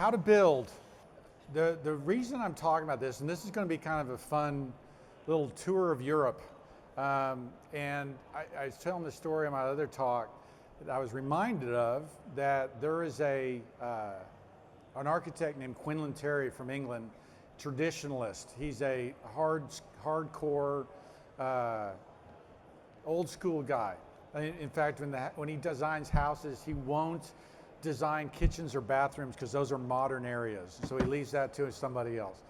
How to build. The reason I'm talking about this, and this is going to be kind of a fun little tour of Europe, and I was telling the story in my other talk that I was reminded of that there is an architect named Quinlan Terry from England, traditionalist. He's a hardcore, old school guy. In fact, when he designs houses, he won't design kitchens or bathrooms because those are modern areas. So he leaves that to somebody else.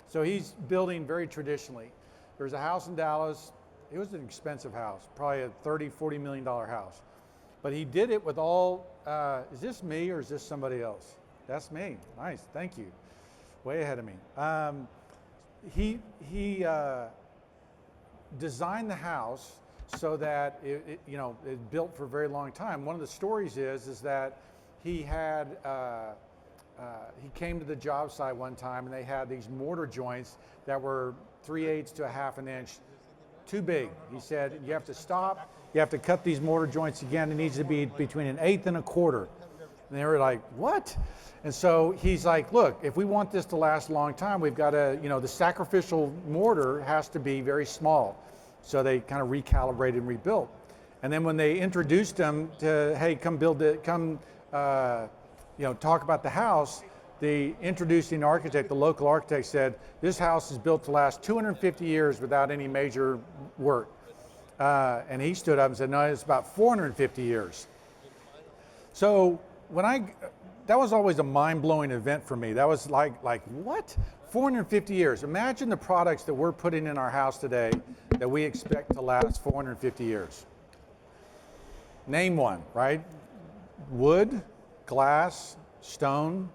So he's building very traditionally. There's a house in Dallas. It was an expensive house, probably a $30, $40 million house. But he did it with all, is this me or is this somebody else? That's me. Nice, thank you. Way ahead of me. He designed the house so that it built for a very long time. One of the stories is that he had he came to the job site one time and they had these mortar joints that were 3/8 to a half an inch too big. He said, you have to stop, you have to cut these mortar joints again. It needs to be between 1/8 and 1/4. And they were like, what? And so he's like, look, if we want this to last a long time, we've got to, the sacrificial mortar has to be very small. So they kind of recalibrated and rebuilt. And then when they introduced him to, hey, come build it, talk about the house, the introducing architect, the local architect said, this house is built to last 250 years without any major work. And he stood up and said, no, it's about 450 years. So that was always a mind-blowing event for me. That was like what? 450 years. Imagine the products that we're putting in our house today that we expect to last 450 years. Name one, right? Wood, glass, stone,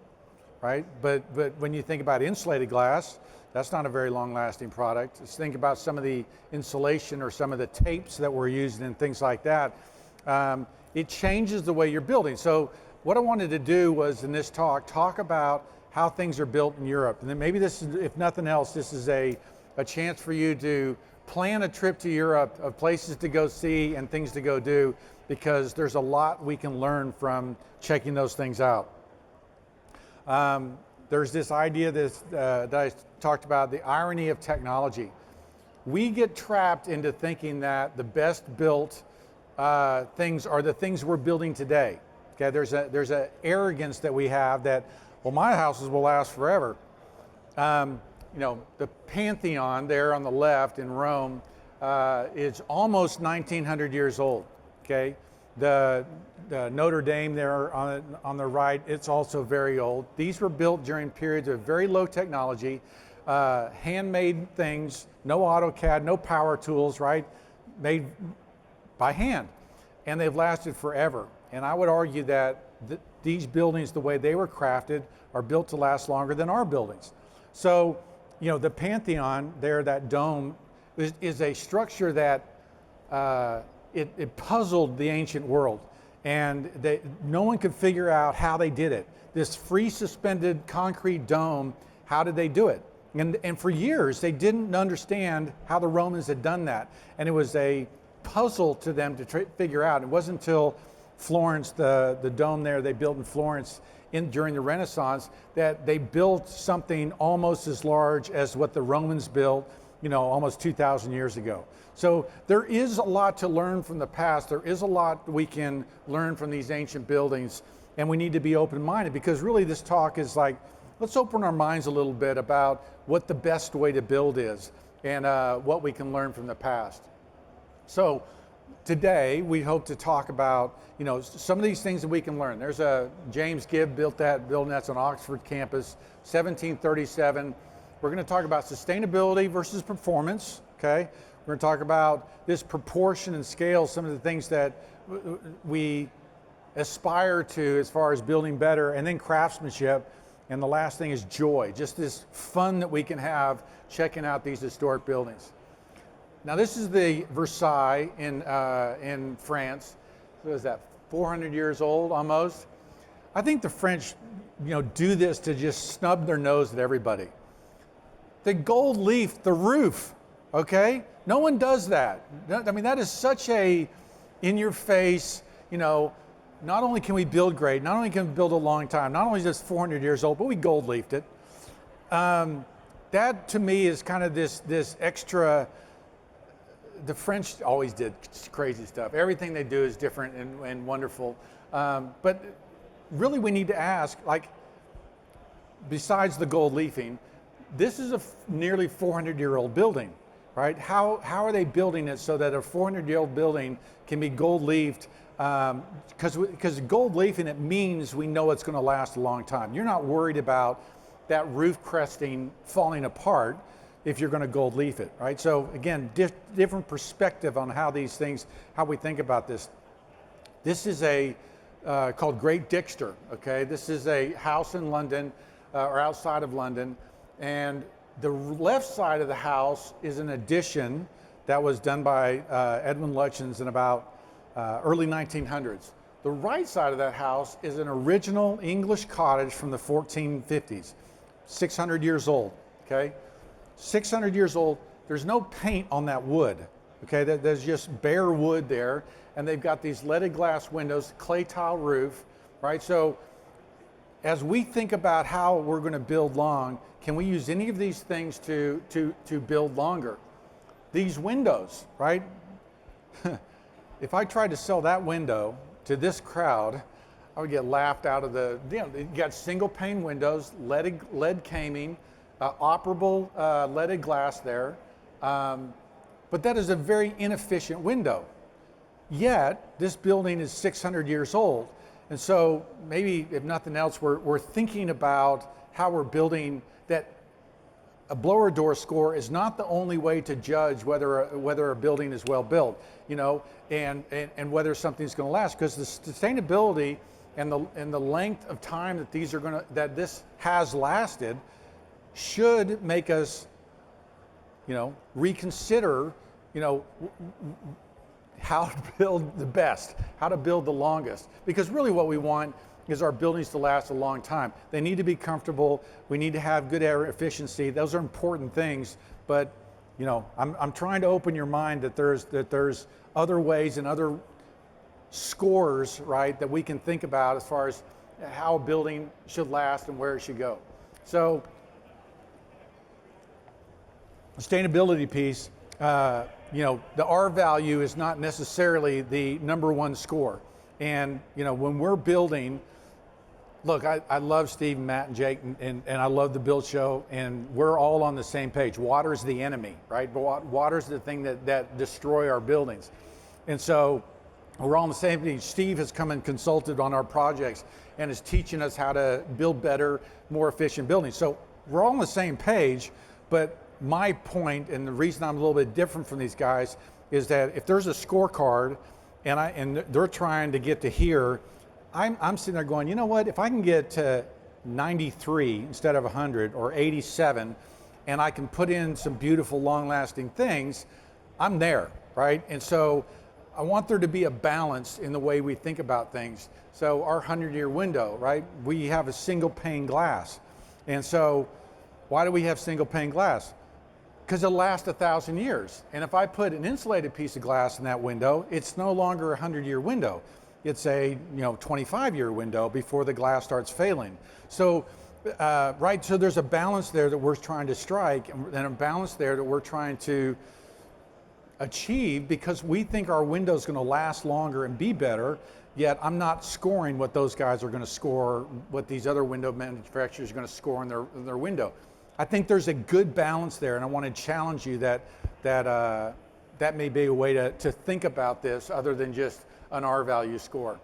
right? But when you think about insulated glass, that's not a very long-lasting product. Just think about some of the insulation or some of the tapes that we're using and things like that. It changes the way you're building. So what I wanted to do was in this talk about how things are built in Europe. And then maybe this is, if nothing else, this is a chance for you to plan a trip to Europe of places to go see and things to go do, because there's a lot we can learn from checking those things out. There's this idea that I talked about, the irony of technology. We get trapped into thinking that the best built things are the things we're building today. Okay, there's a arrogance that we have that, well, my houses will last forever. The Pantheon there on the left in Rome is almost 1900 years old. Okay, the Notre Dame there on the right, it's also very old. These were built during periods of very low technology, handmade things, no AutoCAD, no power tools, right? Made by hand, and they've lasted forever. And I would argue that these buildings, the way they were crafted, are built to last longer than our buildings. So, the Pantheon there, that dome, is a structure that it puzzled the ancient world. And no one could figure out how they did it. This free suspended concrete dome, how did they do it? And for years, they didn't understand how the Romans had done that. And it was a puzzle to them to figure out. It wasn't until Florence, the dome there they built in Florence during the Renaissance, that they built something almost as large as what the Romans built, almost 2,000 years ago. So there is a lot to learn from the past. There is a lot we can learn from these ancient buildings, and we need to be open-minded, because really this talk is like, let's open our minds a little bit about what the best way to build is and what we can learn from the past. So today, we hope to talk about, some of these things that we can learn. There's James Gibb built that building that's on Oxford campus, 1737. We're going to talk about sustainability versus performance, okay? We're going to talk about this proportion and scale, some of the things that we aspire to as far as building better, and then craftsmanship. And the last thing is joy, just this fun that we can have checking out these historic buildings. Now this is the Versailles in France. What is that, 400 years old almost? I think the French, do this to just snub their nose at everybody. The gold leaf, the roof, okay? No one does that. I mean, that is such a in-your-face, not only can we build great, not only can we build a long time, not only is this 400 years old, but we gold leafed it. That to me is kind of this extra. The French always did crazy stuff. Everything they do is different and wonderful. But really we need to ask, like, besides the gold leafing, this is a nearly 400-year-old building, right? How are they building it so that a 400-year-old building can be gold leafed? Because gold leafing, it means we know it's going to last a long time. You're not worried about that roof cresting falling apart if you're going to gold leaf it, right? So again, different perspective on how these things, how we think about this. This is called Great Dixter, okay? This is a house in London, or outside of London, and the left side of the house is an addition that was done by Edwin Lutyens in about early 1900s. The right side of that house is an original English cottage from the 1450s, 600 years old, okay? 600 years old, there's no paint on that wood, okay? There's just bare wood there, and they've got these leaded glass windows, clay tile roof, right? So as we think about how we're going to build long, can we use any of these things to build longer? These windows, right? If I tried to sell that window to this crowd, I would get laughed out of the, you got single pane windows, lead caming, operable leaded glass there, but that is a very inefficient window. Yet, this building is 600 years old. And so maybe, if nothing else, we're thinking about how we're building that. A blower door score is not the only way to judge whether a building is well built, you know, and whether something's going to last, because the sustainability and the length of time that this has lasted should make us, you know, reconsider, you know, how to build the best, how to build the longest, because really what we want is our buildings to last a long time. They need to be comfortable. We need to have good air efficiency. Those are important things, but you know, I'm trying to open your mind that there's other ways and other scores, right, that we can think about as far as how a building should last and where it should go. So, sustainability piece, you know, the R value is not necessarily the number one score. And you know, when we're building, look, I love Steve, Matt, and Jake, and I love the build show, and we're all on the same page. Water's the enemy, right? Water's the thing that destroy our buildings. And so we're all on the same page. Steve has come and consulted on our projects and is teaching us how to build better, more efficient buildings. So we're all on the same page, but my point, and the reason I'm a little bit different from these guys, is that if there's a scorecard and they're trying to get to here, I'm sitting there going, you know what, if I can get to 93 instead of 100 or 87, and I can put in some beautiful long-lasting things, I'm there, right? And so I want there to be a balance in the way we think about things. So our 100-year window, right, we have a single pane glass. And so why do we have single pane glass? Because it'll last 1,000 years. And if I put an insulated piece of glass in that window, it's no longer a 100-year window. It's a 25-year window before the glass starts failing. So, right, so there's a balance there that we're trying to strike, and a balance there that we're trying to achieve, because we think our window's going to last longer and be better, yet I'm not scoring what those guys are going to score, what these other window manufacturers are going to score in their window. I think there's a good balance there, and I want to challenge you that may be a way to think about this other than just an R value score.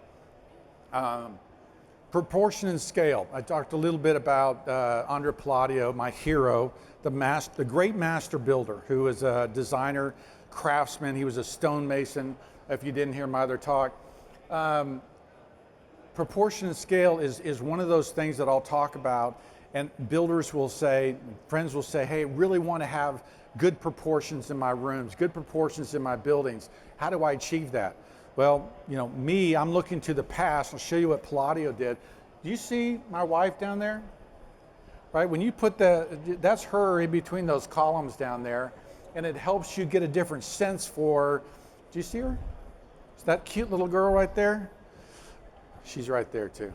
Proportion and scale. I talked a little bit about Andre Palladio, my hero, the great master builder, who was a designer, craftsman. He was a stonemason, if you didn't hear my other talk. Proportion and scale is one of those things that I'll talk about, and builders will say, friends will say, hey, I really want to have good proportions in my rooms, good proportions in my buildings. How do I achieve that? Well, I'm looking to the past. I'll show you what Palladio did. Do you see my wife down there? Right, when you put that's her in between those columns down there, and it helps you get a different sense for, do you see her? Is that cute little girl right there? She's right there too.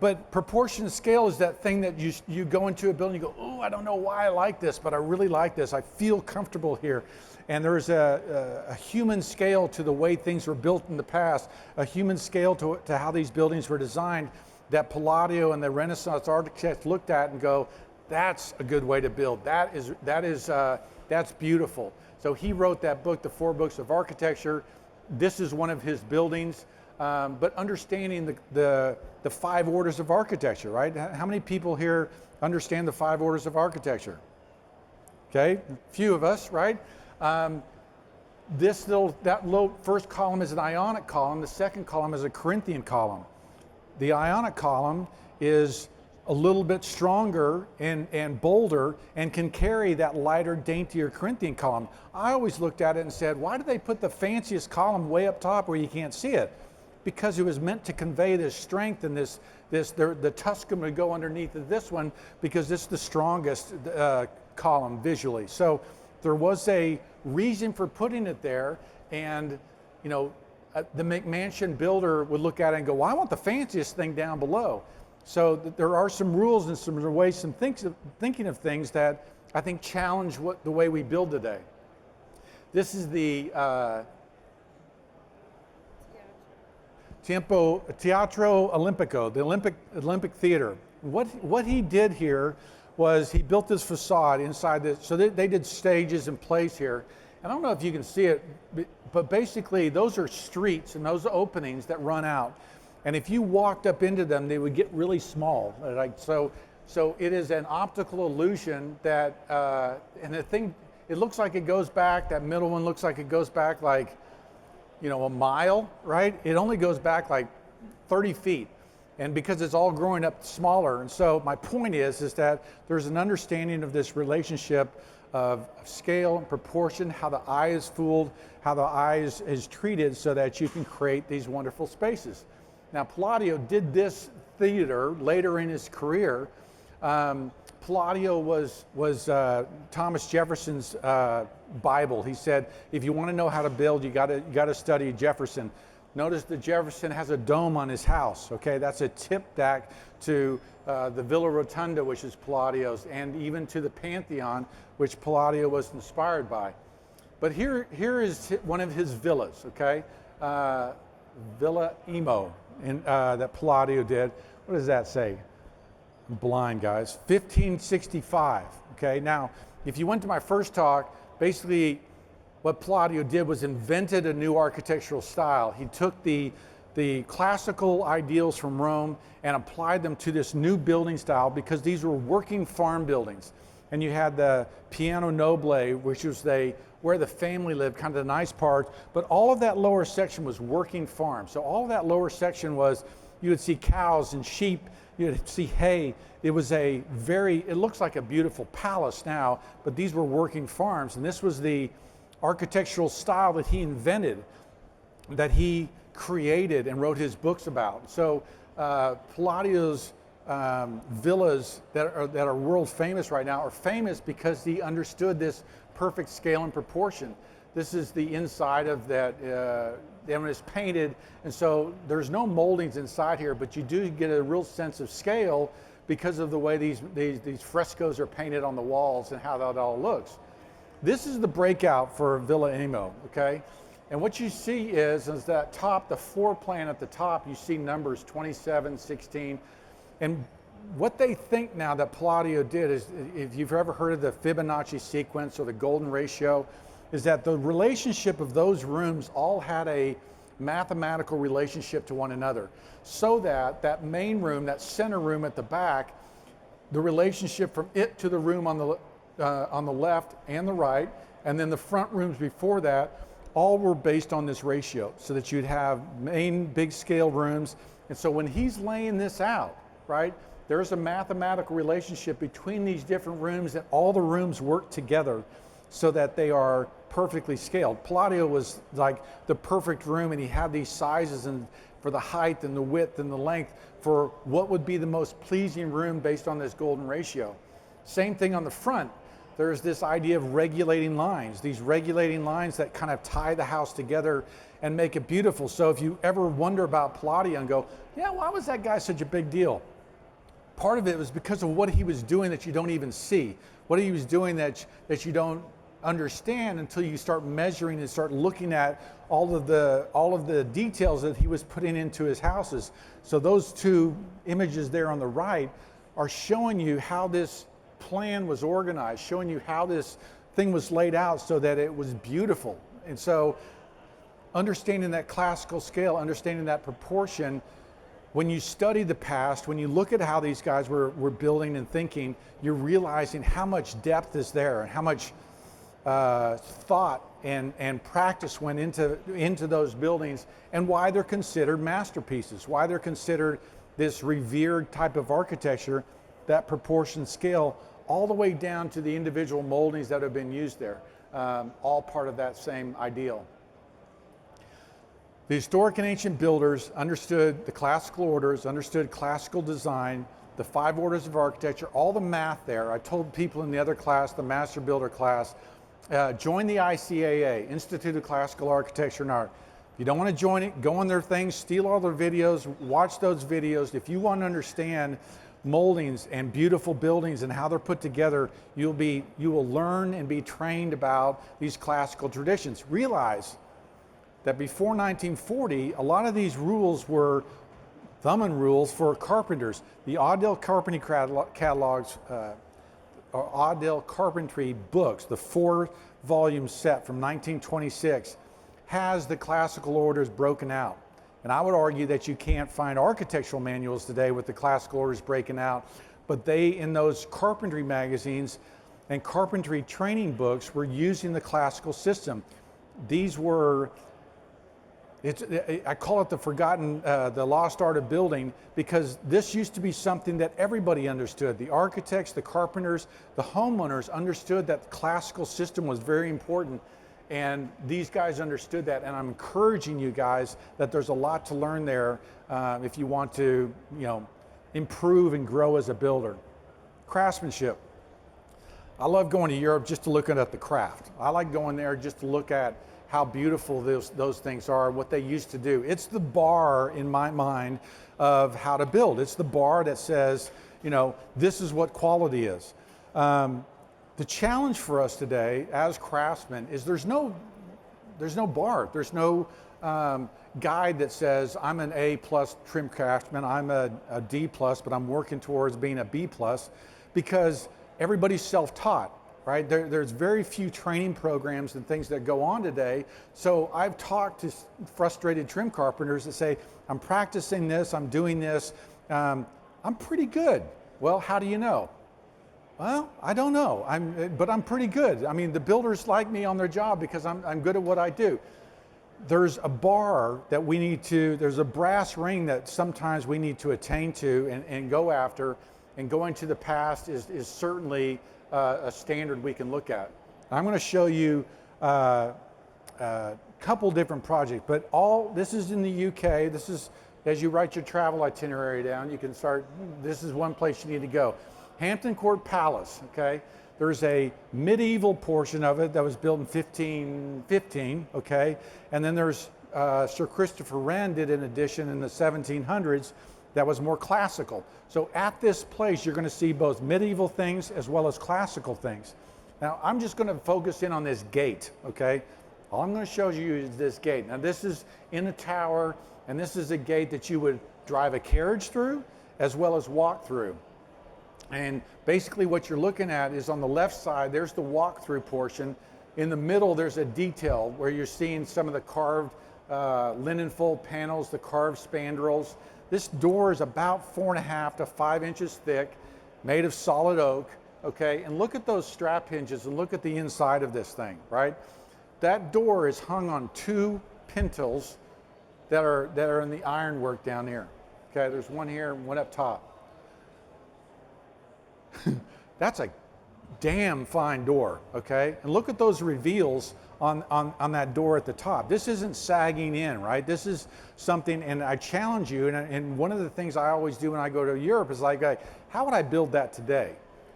But proportion scale is that thing that you go into a building, you go, oh, I don't know why I like this, but I really like this. I feel comfortable here. And there's a human scale to the way things were built in the past, a human scale to how these buildings were designed that Palladio and the Renaissance architects looked at and go, that's a good way to build. That's beautiful. So he wrote that book, The 4 Books of Architecture. This is one of his buildings. But understanding the 5 orders of architecture, right? How many people here understand the 5 orders of architecture? Okay, a few of us, right? That little first column is an Ionic column. The second column is a Corinthian column. The Ionic column is a little bit stronger and bolder and can carry that lighter, daintier Corinthian column. I always looked at it and said, why did they put the fanciest column way up top where you can't see it? Because it was meant to convey this strength and the Tuscan would go underneath of this one because this is the strongest column visually. So there was a reason for putting it there, and the McMansion builder would look at it and go, well, I want the fanciest thing down below. So there are some rules and some ways, some thinking of things that I think challenge the way we build today. This is the Teatro Olimpico, the Olympic Theater. What he did here was he built this facade inside this, so they did stages in place here. And I don't know if you can see it, but basically those are streets and those openings that run out. And if you walked up into them, they would get really small. So it is an optical illusion that, and the thing, it looks like it goes back, that middle one looks like it goes back like, a mile, right? It only goes back like 30 feet. And because it's all growing up smaller. And so my point is that there's an understanding of this relationship of scale and proportion, how the eye is fooled, how the eye is treated so that you can create these wonderful spaces. Now, Palladio did this theater later in his career. Palladio was Thomas Jefferson's Bible. He said, if you want to know how to build, you got to study Jefferson. Notice that Jefferson has a dome on his house. Okay, that's a tip back to the Villa Rotunda, which is Palladio's, and even to the Pantheon, which Palladio was inspired by. But here is one of his villas. Okay, Villa Emo, that Palladio did. What does that say? I'm blind, guys. 1565. Okay, now if you went to my first talk, basically what Palladio did was invented a new architectural style. He took the classical ideals from Rome and applied them to this new building style because these were working farm buildings. And you had the Piano Nobile, which was where the family lived, kind of the nice part, but all of that lower section was working farm. So all of that lower section was, you would see cows and sheep, you would see hay. It looks like a beautiful palace now, but these were working farms. And this was the architectural style that he invented, that he created and wrote his books about. So Palladio's villas that are world famous right now are famous because he understood this perfect scale and proportion. This is the inside of that, when it's painted, and so there's no moldings inside here, but you do get a real sense of scale because of the way these frescoes are painted on the walls and how that all looks. This is the breakout for Villa Emo, okay? And what you see is that top, the floor plan at the top, you see numbers 27, 16. And what they think now that Palladio did is, if you've ever heard of the Fibonacci sequence or the golden ratio, is that the relationship of those rooms all had a mathematical relationship to one another. So that main room, that center room at the back, the relationship from it to the room on the left and the right, and then the front rooms before that, all were based on this ratio, so that you'd have main big scale rooms. And so when he's laying this out, right, there's a mathematical relationship between these different rooms, and all the rooms work together so that they are perfectly scaled. Palladio was like the perfect room, and he had these sizes and for the height and the width and the length for what would be the most pleasing room based on this golden ratio. Same thing on the front. There's this idea of regulating lines, these regulating lines that kind of tie the house together and make it beautiful. So if you ever wonder about Palladio and go, yeah, why was that guy such a big deal? Part of it was because of what he was doing that you don't even see, what he was doing that you don't understand until you start measuring and start looking at all of the details that he was putting into his houses. So those two images there on the right are showing you how this plan was organized, showing you how this thing was laid out so that it was beautiful. And so understanding that classical scale, understanding that proportion, when you study the past, when you look at how these guys were building and thinking, you're realizing how much depth is there and how much thought and practice went into those buildings, and why they're considered masterpieces, why they're considered this revered type of architecture, that proportion scale, all the way down to the individual moldings that have been used there, all part of that same ideal. The historic and ancient builders understood the classical orders, understood classical design, the 5 orders of architecture, all the math there. I told people in the other class, the Master Builder class, join the ICAA, Institute of Classical Architecture and Art. If you don't want to join it, go on their things, steal all their videos, watch those videos. If you want to understand moldings and beautiful buildings and how they're put together, you will learn and be trained about these classical traditions. Realize that before 1940, a lot of these rules were Thumb rules for carpenters. The Audell Carpentry catalogs, or Audell Carpentry books, the 4-volume set from 1926, has the classical orders broken out. And I would argue that you can't find architectural manuals today with the classical orders breaking out, but they, in those carpentry magazines and carpentry training books, were using the classical system. These were, I call it the forgotten, the lost art of building, because this used to be something that everybody understood. The architects, the carpenters, the homeowners understood that the classical system was very important, and these guys understood that. And I'm encouraging you guys that there's a lot to learn there if you want to, improve and grow as a builder. Craftsmanship. I love going to Europe just to look at the craft. I like going there just to look at how beautiful those things are, what they used to do. It's the bar in my mind of how to build. It's the bar that says, this is what quality is. The challenge for us today as craftsmen is there's no bar. There's no guide that says I'm an A+ trim craftsman, I'm a D+, but I'm working towards being a B+, because everybody's self-taught. Right? There's very few training programs and things that go on today. So I've talked to frustrated trim carpenters that say, I'm practicing this, I'm doing this, I'm pretty good. Well, how do you know? Well, I don't know, but I'm pretty good. I mean, the builders like me on their job because I'm good at what I do. There's a bar that there's a brass ring that sometimes we need to attain to and go after, and going to the past is certainly a standard we can look at. I'm going to show you a couple different projects, but this is in the UK. This is, as you write your travel itinerary down, you can start, this is one place you need to go. Hampton Court Palace, okay? There's a medieval portion of it that was built in 1515, okay? And then there's Sir Christopher Wren did an addition in the 1700s that was more classical. So at this place, you're going to see both medieval things as well as classical things. Now, I'm just going to focus in on this gate, okay? All I'm going to show you is this gate. Now, this is in a tower, and this is a gate that you would drive a carriage through as well as walk through. And basically what you're looking at is on the left side, there's the walk-through portion. In the middle, there's a detail where you're seeing some of the carved linen fold panels, the carved spandrels. This door is about 4.5 to 5 inches thick, made of solid oak, okay? And look at those strap hinges and look at the inside of this thing, right? That door is hung on 2 pintles that are in the ironwork down here. Okay, there's one here and one up top. That's a damn fine door, okay? And look at those reveals on that door at the top. This isn't sagging in, right? This is something, and I challenge you, and one of the things I always do when I go to Europe is like, how would I build that today?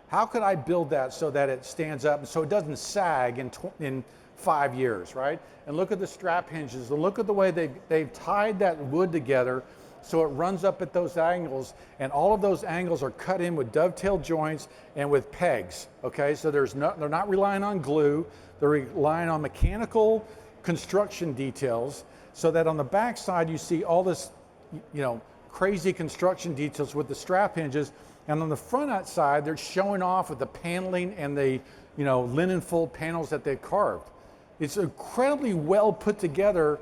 How could I build that so that it stands up and so it doesn't sag in 5 years, right? And look at the strap hinges, and look at the way they've tied that wood together so it runs up at those angles, and all of those angles are cut in with dovetail joints and with pegs, okay? So they're not relying on glue, they're relying on mechanical construction details, so that on the back side you see all this, crazy construction details with the strap hinges, and on the front side they're showing off with the paneling and the linen fold panels that they've carved. It's incredibly well put together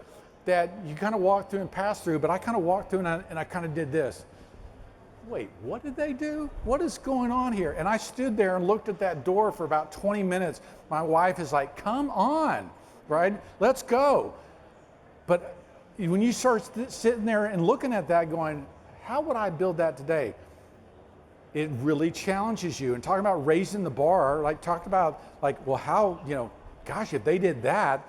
that you kind of walk through and pass through, but I kind of walked through and I kind of did this. Wait, what did they do? What is going on here? And I stood there and looked at that door for about 20 minutes. My wife is like, come on, right? Let's go. But when you start sitting there and looking at that going, how would I build that today? It really challenges you. And talking about raising the bar, talk about well, how, gosh, if they did that,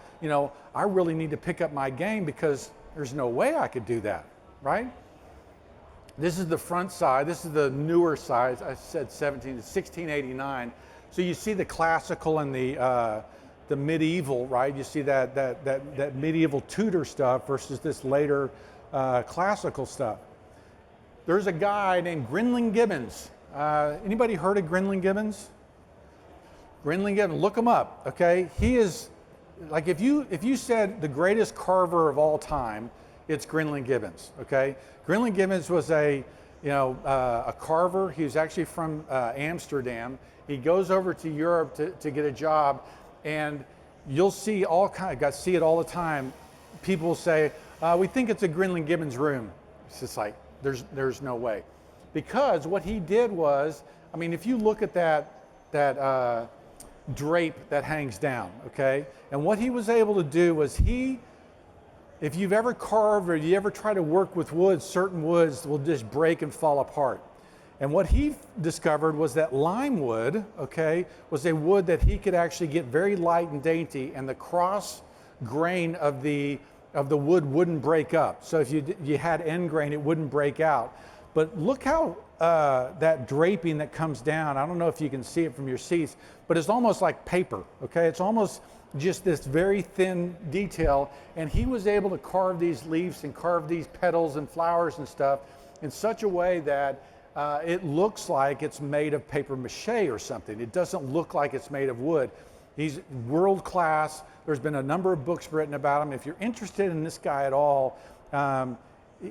I really need to pick up my game because there's no way I could do that, right? This is the front side. This is the newer side. I said 1689. So you see the classical and the medieval, right? You see that medieval Tudor stuff versus this later classical stuff. There's a guy named Grinling Gibbons. Anybody heard of Grinling Gibbons? Grinling Gibbons, look him up, okay? He is, if you said the greatest carver of all time, it's Grinling Gibbons, okay? Grinling Gibbons was a carver. He was actually from Amsterdam. He goes over to Europe to get a job, and you'll see see it all the time. People say, we think it's a Grinling Gibbons room. It's just like, there's no way. Because what he did was, if you look at that drape that hangs down, okay? And what he was able to do was if you've ever carved or you ever try to work with wood, certain woods will just break and fall apart. And what he discovered was that lime wood, okay, was a wood that he could actually get very light and dainty, and the cross grain of the wood wouldn't break up. So if you had end grain, it wouldn't break out. But look how that draping that comes down, I don't know if you can see it from your seats, but it's almost like paper, okay? It's almost just this very thin detail, and he was able to carve these leaves and carve these petals and flowers and stuff in such a way that it looks like it's made of paper mache or something. It doesn't look like it's made of wood. He's world class. There's been a number of books written about him. If you're interested in this guy at all,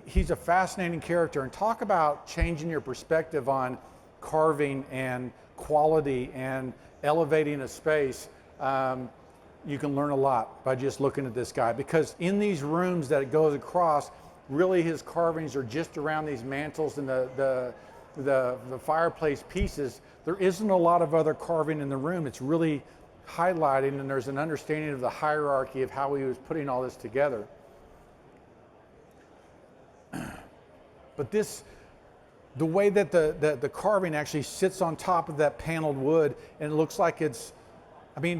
he's a fascinating character. And talk about changing your perspective on carving and quality and elevating a space. You can learn a lot by just looking at this guy, because in these rooms that it goes across, really his carvings are just around these mantles and the fireplace pieces. There isn't a lot of other carving in the room. It's really highlighting, and there's an understanding of the hierarchy of how he was putting all this together. But the way that the carving actually sits on top of that paneled wood, and it looks like it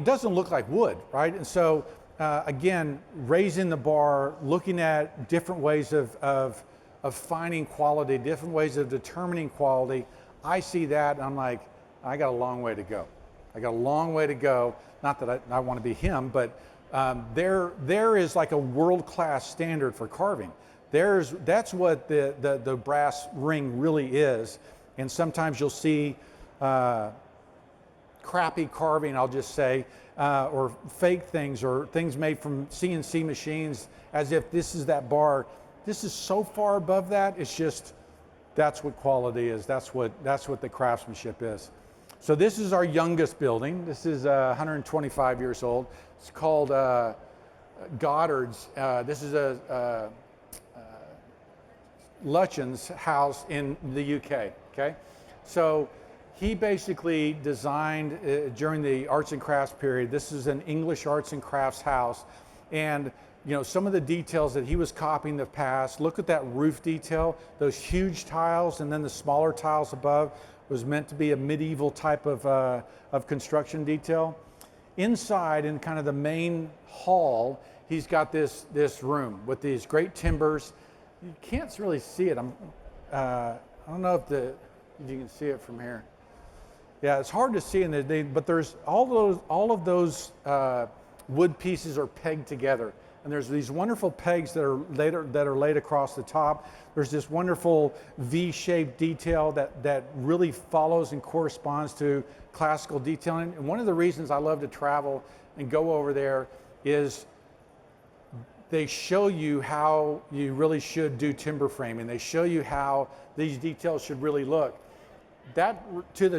doesn't look like wood, right? And so, again, raising the bar, looking at different ways of finding quality, different ways of determining quality. I see that, and I'm like, I got a long way to go. I got a long way to go. Not that I want to be him, but there is like a world-class standard for carving. That's what the brass ring really is. And sometimes you'll see crappy carving, I'll just say, or fake things, or things made from CNC machines, as if this is that bar. This is so far above that. It's just, that's what quality is. That's what the craftsmanship is. So this is our youngest building. This is 125 years old. It's called Goddard's. This is a Lutyens house in the UK, okay? So he basically designed during the arts and crafts period. This is an English arts and crafts house, and some of the details that he was copying the past. Look at that roof detail, those huge tiles, and then the smaller tiles above was meant to be a medieval type of construction detail. Inside, in kind of the main hall, he's got this room with these great timbers. You can't really see it. I don't know if you can see it from here. Yeah, it's hard to see but there's all of those wood pieces are pegged together. And there's these wonderful pegs that are laid across the top. There's this wonderful V-shaped detail that really follows and corresponds to classical detailing. And one of the reasons I love to travel and go over there is they show you how you really should do timber framing. They show you how these details should really look. That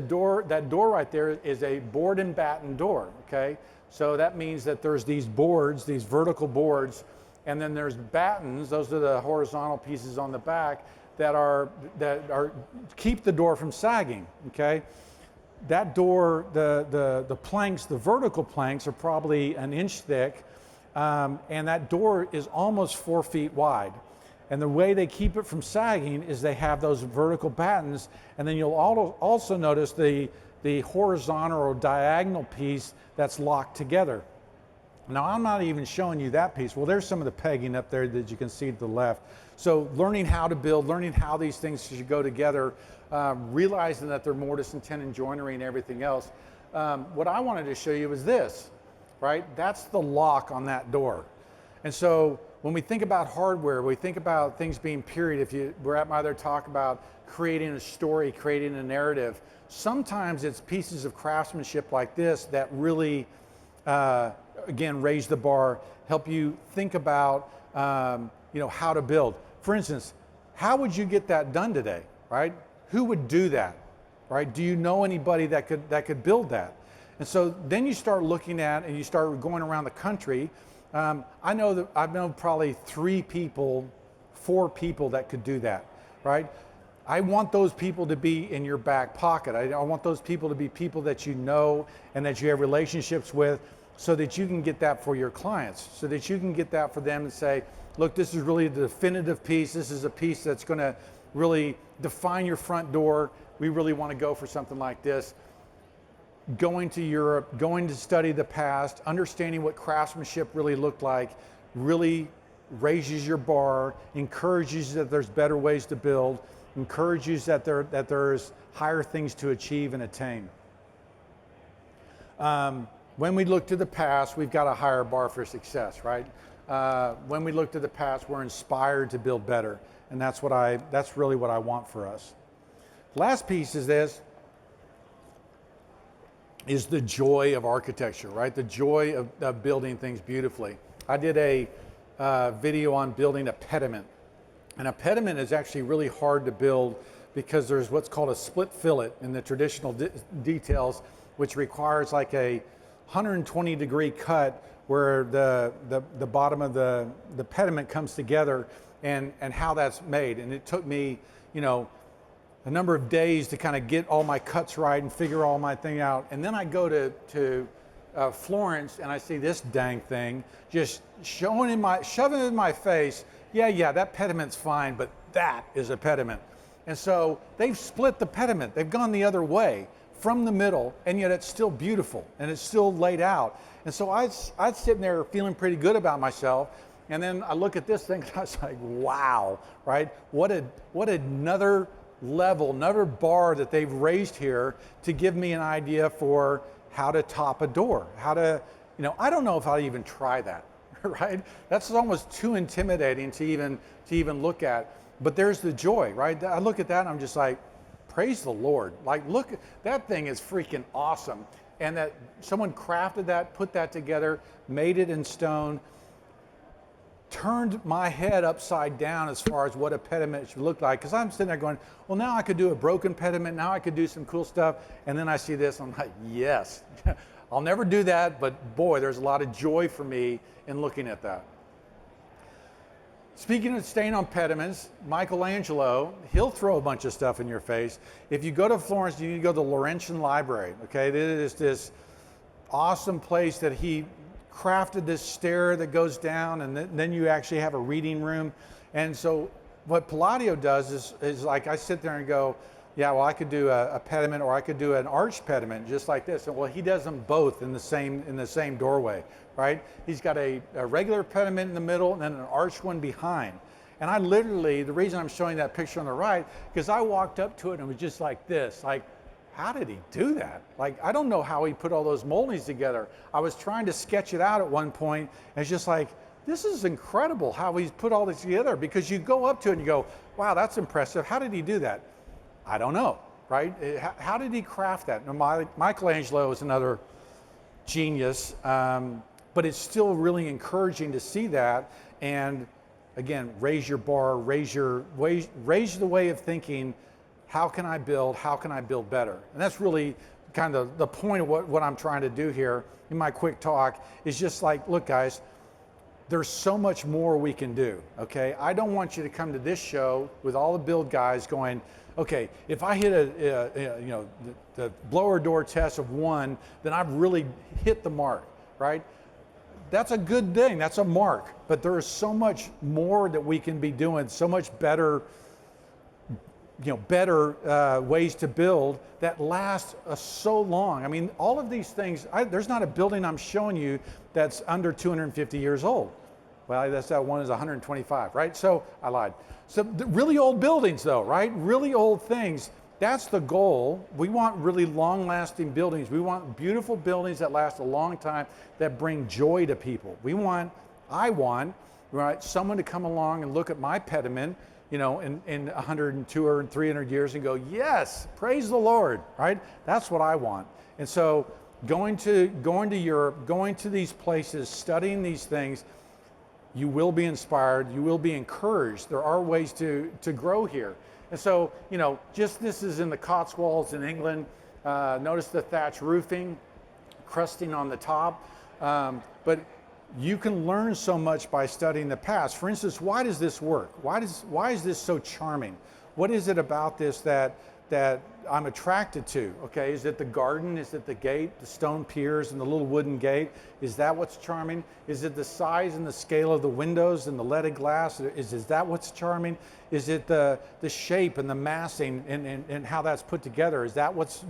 door right there is a board and batten door, okay? So that means that there's these boards, these vertical boards, and then there's battens, those are the horizontal pieces on the back that keep the door from sagging, okay? That door, the planks, the vertical planks are probably an inch thick, and that door is almost 4 feet wide. And the way they keep it from sagging is they have those vertical battens, and then you'll also notice the horizontal or diagonal piece that's locked together. Now, I'm not even showing you that piece. Well, there's some of the pegging up there that you can see to the left. So learning how to build, learning how these things should go together, realizing that they're mortise and tenon joinery and everything else. What I wanted to show you is this, right? That's the lock on that door. And so when we think about hardware, we think about things being period. If you were at my other talk about creating a story, creating a narrative, sometimes it's pieces of craftsmanship like this that really, again, raise the bar, help you think about, how to build. For instance, how would you get that done today, right? Who would do that, right? Do you know anybody that could build that? And so then you start looking at, and you start going around the country. I know probably 4 people that could do that, right? I want those people to be in your back pocket. I want those people to be people that you know and that you have relationships with, so that you can get that for your clients, so that you can get that for them and say, look, this is really the definitive piece. This is a piece that's going to really define your front door. We really want to go for something like this. Going to Europe, going to study the past, understanding what craftsmanship really looked like, really raises your bar, encourages that there's better ways to build, encourages that there's higher things to achieve and attain. When we look to the past, we've got a higher bar for success, right? When we look to the past, we're inspired to build better, and that's really what I want for us. Last piece is this. Is the joy of architecture, right? The joy of building things beautifully. I did a video on building a pediment. And a pediment is actually really hard to build because there's what's called a split fillet in the traditional details, which requires like a 120-degree cut where the bottom of the pediment comes together, and how that's made. And it took me, a number of days to kind of get all my cuts right and figure all my thing out. And then I go to Florence, and I see this dang thing just shoving in my face. Yeah, that pediment's fine, but that is a pediment. And so they've split the pediment. They've gone the other way from the middle, and yet it's still beautiful and it's still laid out. And so I was sitting there feeling pretty good about myself. And then I look at this thing and I was like, wow, right? What another level, another bar that they've raised here to give me an idea for how to top a door, how to, I don't know if I'll even try that, right? That's almost too intimidating to even look at, but there's the joy, right? I look at that and I'm just like, praise the Lord. Like, look, that thing is freaking awesome. And that someone crafted that, put that together, made it in stone, turned my head upside down as far as what a pediment should look like. Because I'm sitting there going, well, now I could do a broken pediment. Now I could do some cool stuff. And then I see this, I'm like, yes, I'll never do that. But boy, there's a lot of joy for me in looking at that. Speaking of staying on pediments, Michelangelo, he'll throw a bunch of stuff in your face. If you go to Florence, you need to go to the Laurentian Library. Okay, it is this awesome place that he crafted this stair that goes down, and then you actually have a reading room. And so what Palladio does is like, I sit there and go, yeah, well, I could do a pediment, or I could do an arched pediment just like this. And well, he does them both in the same doorway, right? He's got a regular pediment in the middle and then an arched one behind. And I literally, the reason I'm showing that picture on the right, because I walked up to it and it was just like this, like, how did he do that? Like, I don't know how he put all those moldings together. I was trying to sketch it out at one point, and it's just like, this is incredible how he's put all this together, because you go up to it and you go, wow, that's impressive. How did he do that? I don't know, right? How did he craft that? Now, Michelangelo is another genius, but it's still really encouraging to see that. And again, raise your bar, raise the way of thinking. How can I build? How can I build better? And that's really kind of the point of what I'm trying to do here in my quick talk, is just like, look guys, there's so much more we can do, okay? I don't want you to come to this show with all the build guys going, okay, if I hit the blower door test of 1, then I've really hit the mark, right? That's a good thing, that's a mark, but there is so much more that we can be doing, so much better, ways to build that last so long. I mean, all of these things, there's not a building I'm showing you that's under 250 years old. Well, that's that one is 125, right? So I lied. So the really old buildings though, right? Really old things. That's the goal. We want really long-lasting buildings. We want beautiful buildings that last a long time, that bring joy to people. I want, right, someone to come along and look at my pediment, in 100 and 200 and 300 years and go, yes, praise the Lord, right? That's what I want. And so going to Europe, going to these places, studying these things, you will be inspired, you will be encouraged. There are ways to grow here. And so, just this is in the Cotswolds in England. Notice the thatch roofing, crusting on the top. But you can learn so much by studying the past. For instance, why does this work? Why is this so charming? What is it about this that I'm attracted to? Okay, is it the garden? Is it the gate, the stone piers and the little wooden gate? Is that what's charming? Is it the size and the scale of the windows and the leaded glass? Is that what's charming? Is it the shape and the massing and how that's put together? Is that what's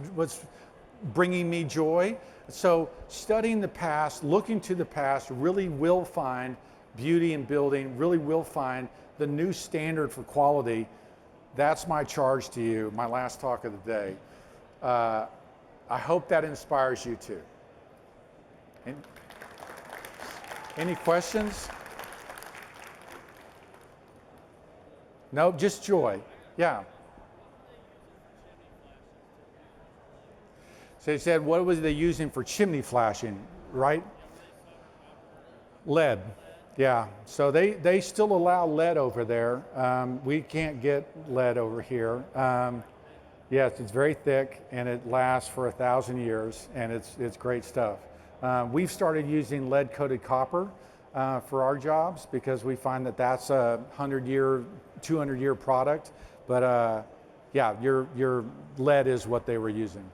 bringing me joy? So studying the past, looking to the past, really will find beauty in building, really will find the new standard for quality. That's my charge to you, my last talk of the day. I hope that inspires you too. Any questions? No, just joy. Yeah. So they said, what was they using for chimney flashing, right? Lead. Yeah, so they still allow lead over there. We can't get lead over here. Yes, it's very thick and it lasts for 1,000 years, and it's great stuff. We've started using lead-coated copper for our jobs because we find that that's a 100-year, 200-year product. But yeah, your lead is what they were using.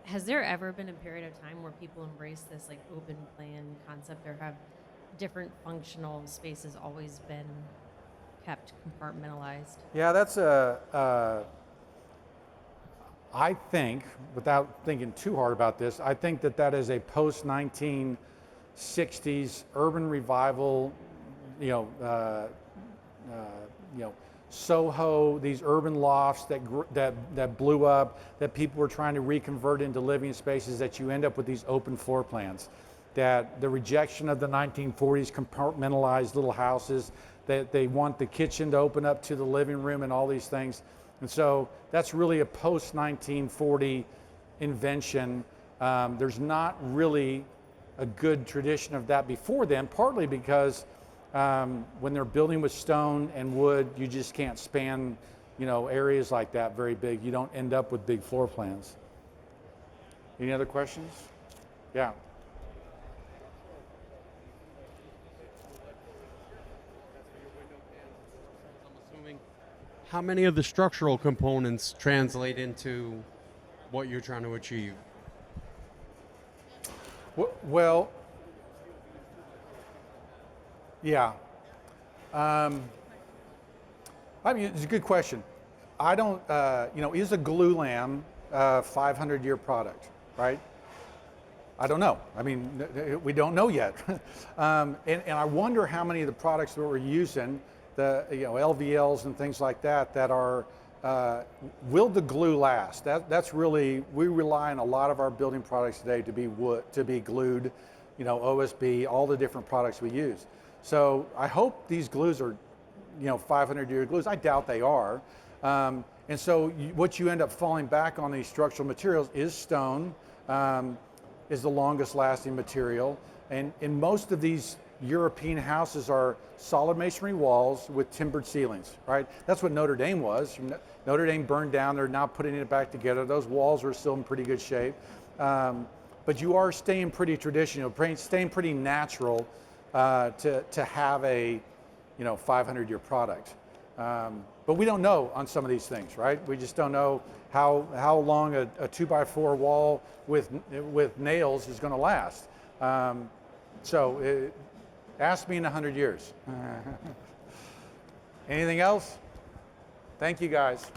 Has there ever been a period of time where people embrace this like open plan concept, or have different functional spaces always been kept compartmentalized? Yeah, that's I think, without thinking too hard about this, I think that is a post-1960s urban revival, Soho, these urban lofts that blew up, that people were trying to reconvert into living spaces, that you end up with these open floor plans. That the rejection of the 1940s compartmentalized little houses, that they want the kitchen to open up to the living room and all these things. And so that's really a post-1940 invention. There's not really a good tradition of that before then, partly because when they're building with stone and wood, you just can't span, areas like that very big. You don't end up with big floor plans. Any other questions? Yeah. I'm assuming, how many of the structural components translate into what you're trying to achieve? Well, yeah. It's a good question. I don't, is a glue lamb a 500-year product, right? I don't know. I mean, we don't know yet. And I wonder how many of the products that we're using the LVLs and things like that that are will the glue last? That's really, we rely on a lot of our building products today to be wood, to be glued, OSB, all the different products we use. So I hope these glues are 500-year glues. I doubt they are. And so what you end up falling back on these structural materials is stone, is the longest lasting material. And in most of these European houses are solid masonry walls with timbered ceilings, right? That's what Notre Dame was. Notre Dame burned down, they're now putting it back together. Those walls are still in pretty good shape. But you are staying pretty traditional, staying pretty natural to have a 500-year product. But we don't know on some of these things, right? We just don't know how long a 2x4 wall with nails is going to last. Ask me in 100 years. Anything else? Thank you, guys.